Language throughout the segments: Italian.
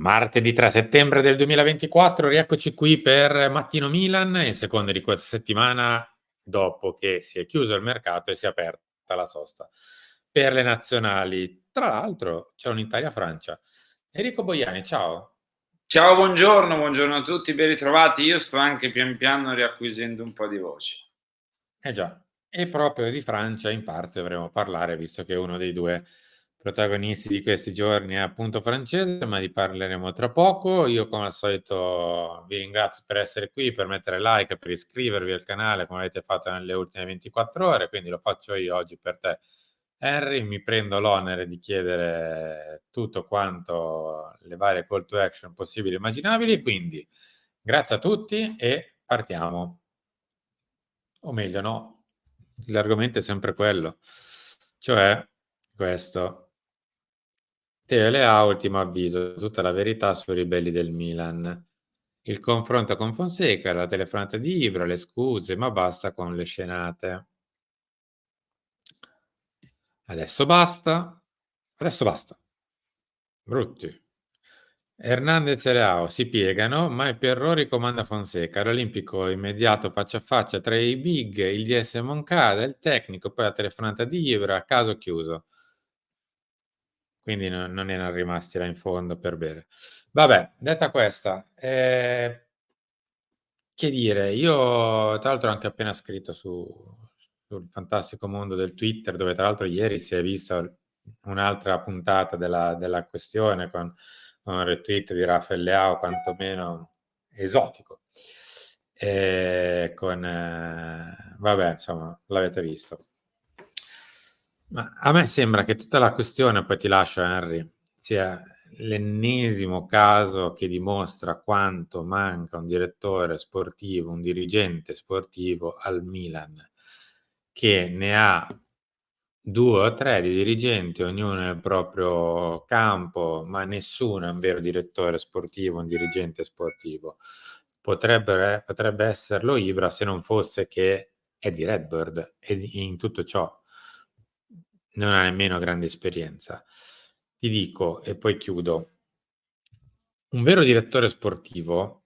Martedì 3 settembre del 2024, rieccoci qui per Mattino Milan, il secondo di questa settimana dopo che si è chiuso il mercato e si è aperta la sosta per le nazionali. Tra l'altro c'è un'Italia-Francia. Enrico Boiani, ciao. Ciao, buongiorno a tutti, ben ritrovati. Io sto anche pian piano riacquisendo un po' di voce. Eh già, e proprio di Francia in parte dovremo parlare, visto che uno dei due protagonisti di questi giorni è appunto francese, ma di parleremo tra poco. Io come al solito vi ringrazio per essere qui, per mettere like, per iscrivervi al canale come avete fatto nelle ultime 24 ore, quindi lo faccio io oggi per te. Henry, mi prendo l'onere di chiedere tutto quanto le varie call to action possibili e immaginabili, quindi grazie a tutti e partiamo. O meglio, no, l'argomento è sempre quello, cioè questo. Teo Leao, ultimo avviso, tutta la verità sui ribelli del Milan. Il confronto con Fonseca, la telefonata di Ibra, le scuse, ma basta con le scenate. Adesso basta, adesso basta. Brutti. Hernandez e Leao si piegano, ma per errori comanda Fonseca. L'Olimpico immediato faccia a faccia tra i big, il DS Moncada, il tecnico, poi la telefonata di Ibra, caso chiuso. Quindi non erano rimasti là in fondo per bere. Vabbè, detta questa, che dire, io tra l'altro ho anche appena scritto sul fantastico mondo del Twitter, dove tra l'altro ieri si è vista un'altra puntata della questione con un retweet di Rafael Leao, quantomeno esotico. Vabbè, insomma, l'avete visto. Ma a me sembra che tutta la questione, poi ti lascio Henry, sia l'ennesimo caso che dimostra quanto manca un direttore sportivo, un dirigente sportivo al Milan, che ne ha due o tre di dirigenti, ognuno nel proprio campo, ma nessuno è un vero direttore sportivo, un dirigente sportivo. Potrebbe esserlo Ibra se non fosse che è di Redbird e in tutto ciò non ha nemmeno grande esperienza. Ti dico, e poi chiudo, un vero direttore sportivo,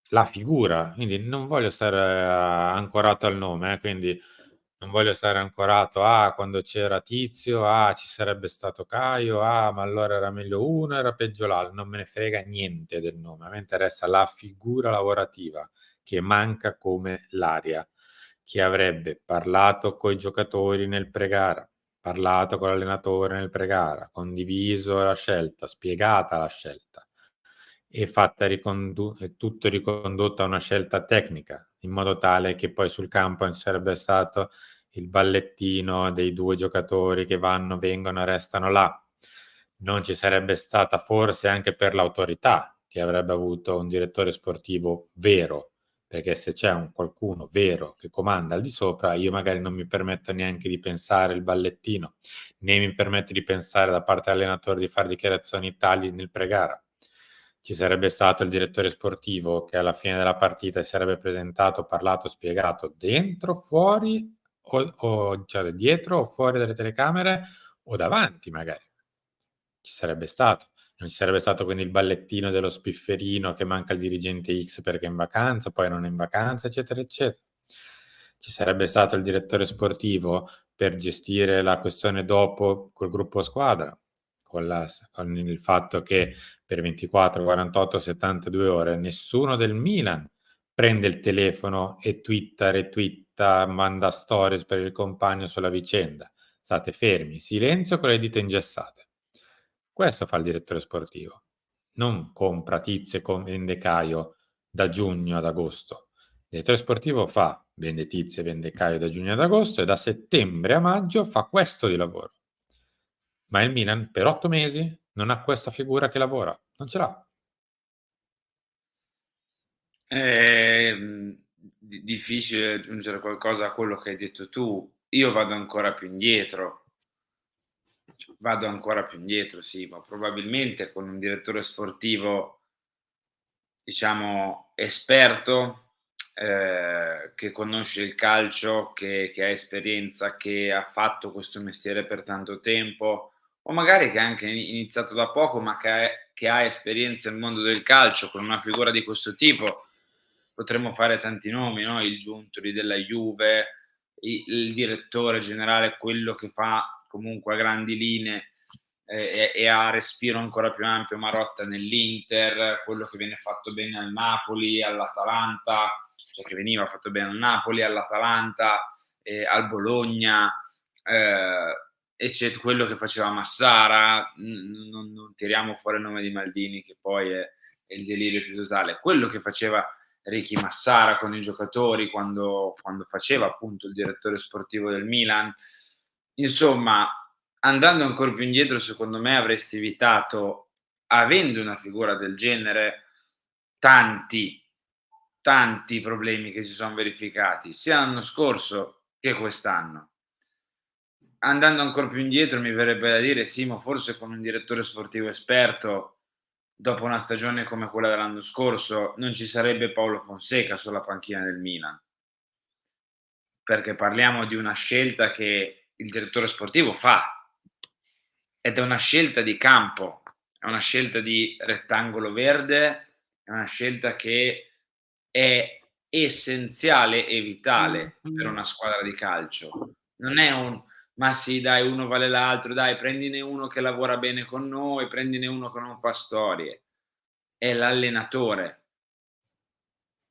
la figura, quindi non voglio stare ancorato al nome, quindi non voglio stare ancorato a quando c'era Tizio, ci sarebbe stato Caio, ma allora era meglio uno, era peggio l'altro, non me ne frega niente del nome, a me interessa la figura lavorativa che manca come l'aria, che avrebbe parlato coi giocatori nel pre-gara, parlato con l'allenatore nel pre-gara, condiviso la scelta, spiegata la scelta e tutto ricondotto a una scelta tecnica, in modo tale che poi sul campo non sarebbe stato il ballettino dei due giocatori che vanno, vengono e restano là. Non ci sarebbe stata forse anche per l'autorità che avrebbe avuto un direttore sportivo vero, perché se c'è qualcuno vero che comanda al di sopra, io magari non mi permetto neanche di pensare il ballettino, né mi permetto di pensare da parte dell'allenatore di fare dichiarazioni tagli nel pre-gara. Ci sarebbe stato il direttore sportivo che alla fine della partita si sarebbe presentato, parlato, spiegato dentro, fuori, cioè dietro o fuori dalle telecamere o davanti magari. Ci sarebbe stato. Non ci sarebbe stato quindi il ballettino dello spifferino che manca il dirigente X perché è in vacanza, poi non è in vacanza, eccetera, eccetera. Ci sarebbe stato il direttore sportivo per gestire la questione dopo col gruppo squadra, con il fatto che per 24, 48, 72 ore nessuno del Milan prende il telefono e retweeta, manda stories per il compagno sulla vicenda. State fermi, silenzio con le dita ingessate. Questo fa il direttore sportivo. Non compra Tizio e vende Caio da giugno ad agosto. Il direttore sportivo vende Tizio e vende Caio da giugno ad agosto e da settembre a maggio fa questo di lavoro. Ma il Milan per 8 mesi non ha questa figura che lavora. Non ce l'ha. È difficile aggiungere qualcosa a quello che hai detto tu. Io vado ancora più indietro. Vado ancora più indietro, sì, ma probabilmente con un direttore sportivo, diciamo, esperto, che conosce il calcio, che ha esperienza, che ha fatto questo mestiere per tanto tempo, o magari che ha anche iniziato da poco, ma che ha esperienza nel mondo del calcio, con una figura di questo tipo potremmo fare tanti nomi, no? Il Giuntoli della Juve, il direttore generale, quello che fa comunque a grandi linee e a respiro ancora più ampio Marotta nell'Inter, quello che viene fatto bene al Napoli, all'Atalanta, cioè che veniva fatto bene al Napoli, all'Atalanta, al Bologna, eccetera, quello che faceva Massara, non tiriamo fuori il nome di Maldini che poi è il delirio più totale, quello che faceva Ricky Massara con i giocatori quando faceva appunto il direttore sportivo del Milan. Insomma, andando ancora più indietro, secondo me avresti evitato, avendo una figura del genere, tanti, tanti problemi che si sono verificati, sia l'anno scorso che quest'anno. Andando ancora più indietro mi verrebbe da dire sì, ma forse con un direttore sportivo esperto, dopo una stagione come quella dell'anno scorso, non ci sarebbe Paolo Fonseca sulla panchina del Milan. Perché parliamo di una scelta che il direttore sportivo fa, ed è una scelta di campo, è una scelta di rettangolo verde, è una scelta che è essenziale e vitale per una squadra di calcio. Non è un: "Ma sì dai, uno vale l'altro, dai prendine uno che lavora bene con noi, prendine uno che non fa storie." È l'allenatore.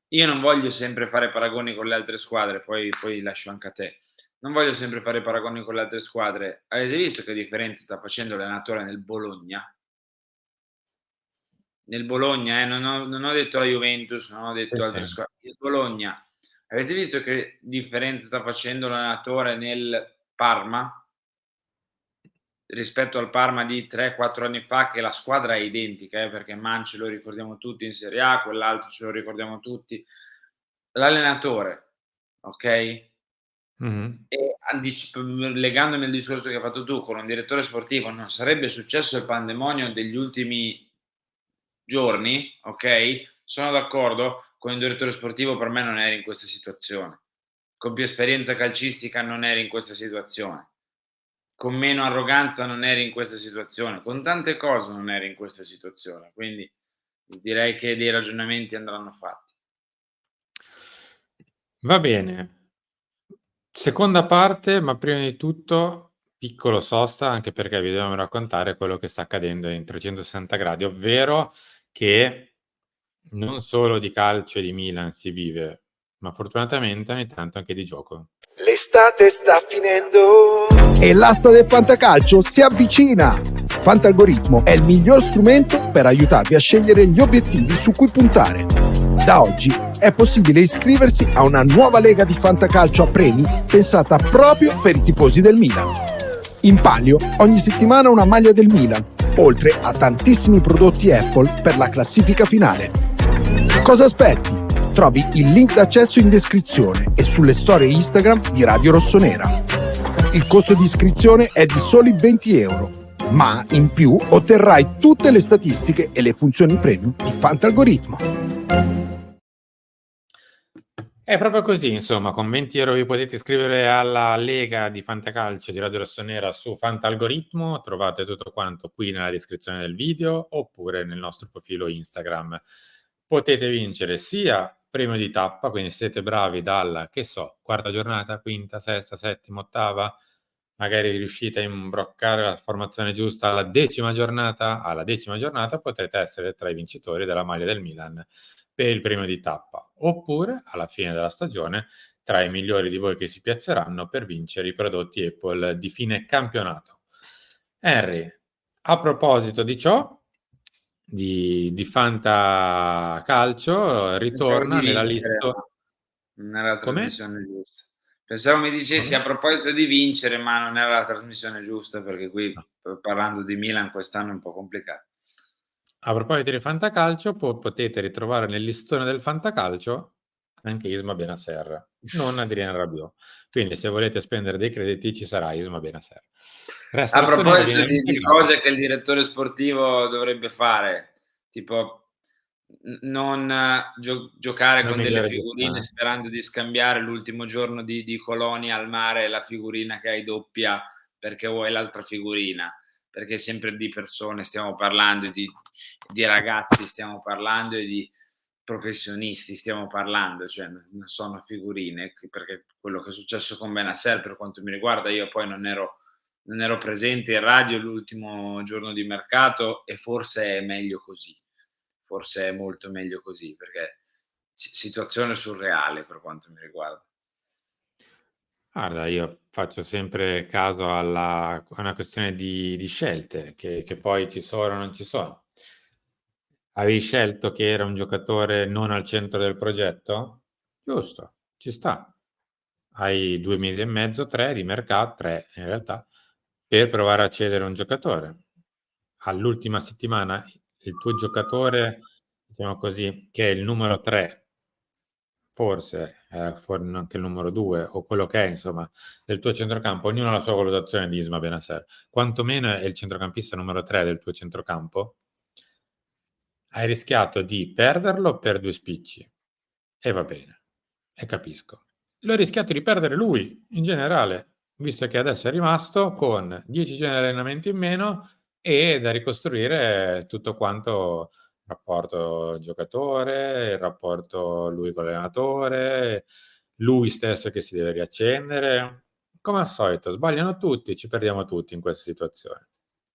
Io non voglio sempre fare paragoni con le altre squadre, poi lascio anche a te. Non voglio sempre fare paragoni con le altre squadre. Avete visto che differenza sta facendo l'allenatore nel Bologna? Nel Bologna, non ho detto la Juventus, non ho Sì, detto sì. altre squadre. Il Bologna. Avete visto che differenza sta facendo l'allenatore nel Parma? Rispetto al Parma di 3, 4 anni fa, che la squadra è identica, perché Manci lo ricordiamo tutti in Serie A, quell'altro ce lo ricordiamo tutti. L'allenatore, okay? Mh-mh. E legandomi al discorso che hai fatto tu, con un direttore sportivo non sarebbe successo il pandemonio degli ultimi giorni, okay, sono d'accordo, con il direttore sportivo per me non eri in questa situazione. Con più esperienza calcistica non eri in questa situazione. Con meno arroganza non eri in questa situazione. Con tante cose non eri in questa situazione. Quindi direi che dei ragionamenti andranno fatti. Va bene. Seconda parte, ma prima di tutto piccolo sosta, anche perché vi dobbiamo raccontare quello che sta accadendo in 360 gradi, ovvero che non solo di calcio e di Milan si vive, ma fortunatamente ogni tanto anche di gioco. L'estate sta finendo e l'asta del fantacalcio si avvicina. Fantalgoritmo è il miglior strumento per aiutarvi a scegliere gli obiettivi su cui puntare. Da oggi è possibile iscriversi a una nuova lega di fantacalcio a premi pensata proprio per i tifosi del Milan. In palio ogni settimana una maglia del Milan, oltre a tantissimi prodotti Apple per la classifica finale. Cosa aspetti? Trovi il link d'accesso in descrizione e sulle storie Instagram di Radio Rossonera. Il costo di iscrizione è di soli 20 euro, ma in più otterrai tutte le statistiche e le funzioni premium di Fantalgoritmo. È proprio così, insomma, con 20 euro vi potete iscrivere alla Lega di Fantacalcio di Radio Rossonera su Fantalgoritmo, trovate tutto quanto qui nella descrizione del video oppure nel nostro profilo Instagram. Potete vincere sia premio di tappa, quindi se siete bravi dalla, che so, quarta giornata, quinta, sesta, settima, ottava, magari riuscite a imbroccare la formazione giusta alla decima giornata potrete essere tra i vincitori della maglia del Milan per il premio di tappa, oppure alla fine della stagione tra i migliori di voi che si piazzeranno per vincere i prodotti Apple di fine campionato. Henry, a proposito di ciò, di Fantacalcio, Pensavo di ritorna nella vincere, lista. ma non era la Come? trasmissione giusta. Pensavo mi dicessi Come? a proposito di vincere, ma non era la trasmissione giusta perché qui No. parlando di Milan quest'anno è un po' complicato. A proposito di Fantacalcio, potete ritrovare nel listone del Fantacalcio anche Isma Benasser, non Adrien Rabiot. Quindi se volete spendere dei crediti ci sarà Isma Benasser. Resta A Rossonera di proposito Niente di Grande. cose che il direttore sportivo dovrebbe fare, tipo non giocare La con delle migliore figurine gestione. sperando di scambiare l'ultimo giorno di colonia al mare la figurina che hai doppia perché vuoi l'altra figurina. perché sempre di persone stiamo parlando, di ragazzi stiamo parlando e di professionisti stiamo parlando, cioè non sono figurine, perché quello che è successo con Bennacer, per quanto mi riguarda, io poi non ero presente in radio l'ultimo giorno di mercato e forse è meglio così, forse è molto meglio così, perché situazione surreale per quanto mi riguarda. Guarda, io faccio sempre caso a una questione di scelte, che poi ci sono o non ci sono. Avevi scelto che era un giocatore non al centro del progetto? Giusto, ci sta. Hai 2 mesi e mezzo, 3 di mercato, 3 in realtà, per provare a cedere un giocatore. All'ultima settimana il tuo giocatore, diciamo così, che è il numero 3, forse, anche il numero 2 o quello che è, insomma, del tuo centrocampo, ognuno ha la sua valutazione di Isma Bennacer. Quantomeno è il centrocampista numero 3 del tuo centrocampo, hai rischiato di perderlo per 2 spicci. E va bene, e capisco. L'ho rischiato di perdere lui, in generale, visto che adesso è rimasto con 10 giorni di allenamento in meno e da ricostruire tutto quanto il rapporto giocatore, il rapporto lui con l'allenatore, lui stesso che si deve riaccendere. Come al solito, sbagliano tutti, ci perdiamo tutti in questa situazione.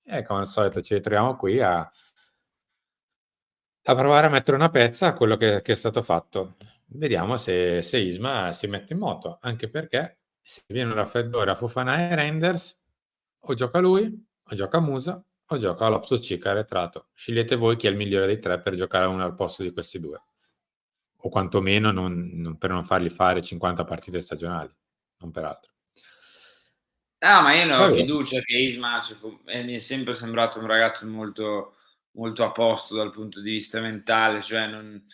E come al solito ci ritroviamo qui a provare a mettere una pezza a quello che è stato fatto. Vediamo se Isma si mette in moto, anche perché se viene un raffreddore a Fofana e Reinders, o gioca lui, o gioca Musa, o gioca Loftus-Cheek arretrato. Scegliete voi chi è il migliore dei 3 per giocare uno al posto di questi 2. O quantomeno per non fargli fare 50 partite stagionali, non per altro. No, ma io ne Va ho bene. fiducia che Isma, mi è sempre sembrato un ragazzo molto, molto a posto dal punto di vista mentale, cioè non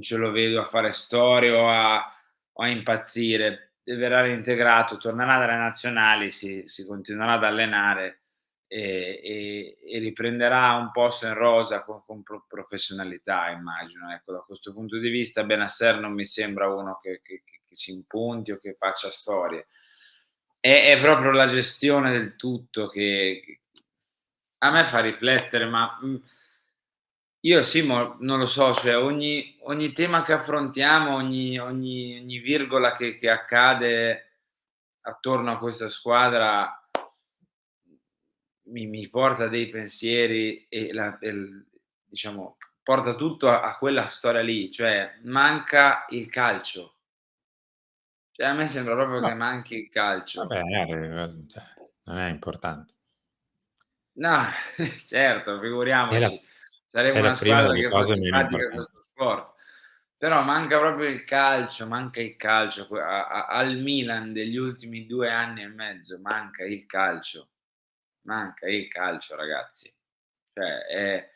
ce lo vedo a fare storie o a impazzire. Verrà reintegrato, tornerà dalle nazionali, si continuerà ad allenare e riprenderà un posto in rosa con professionalità, immagino. Ecco, da questo punto di vista Bennacer non mi sembra uno che si impunti o che faccia storie. È proprio la gestione del tutto che a me fa riflettere, ma, io Simo non lo so, cioè ogni tema che affrontiamo, ogni virgola che accade attorno a questa squadra mi porta dei pensieri diciamo, porta tutto a quella storia lì, cioè manca il calcio. Cioè a me sembra proprio No, che manchi il calcio. vabbè, cioè, non è importante. No, certo, È la figuriamoci. Saremo è una la prima squadra delle cose che meno pratica importanti. questo sport. Però manca proprio il calcio, manca il calcio. Al Milan degli ultimi 2 anni e mezzo manca il calcio. Manca il calcio, ragazzi. Cioè,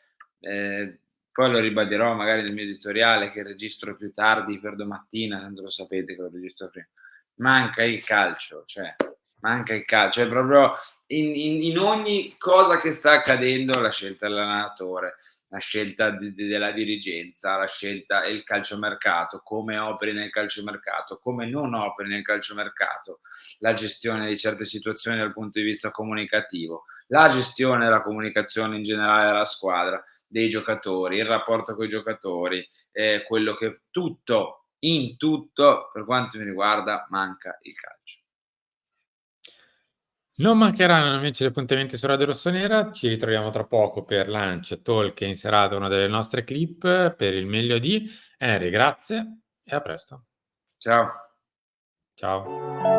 poi lo ribadirò magari nel mio editoriale che registro più tardi per domattina, tanto lo sapete che lo registro prima. Manca il calcio, cioè manca il calcio, è proprio in ogni cosa che sta accadendo, la scelta dell'allenatore, la scelta della dirigenza, la scelta e il calciomercato, come operi nel calciomercato, come non operi nel calciomercato, la gestione di certe situazioni dal punto di vista comunicativo, la gestione della comunicazione in generale della squadra, dei giocatori, il rapporto coi giocatori, quello che tutto, in tutto, per quanto mi riguarda, manca il calcio. Non mancheranno invece gli appuntamenti su Radio Rossonera, ci ritroviamo tra poco per Lunch, Talk e in serata una delle nostre clip per il meglio di Henry, grazie e a presto. Ciao. Ciao.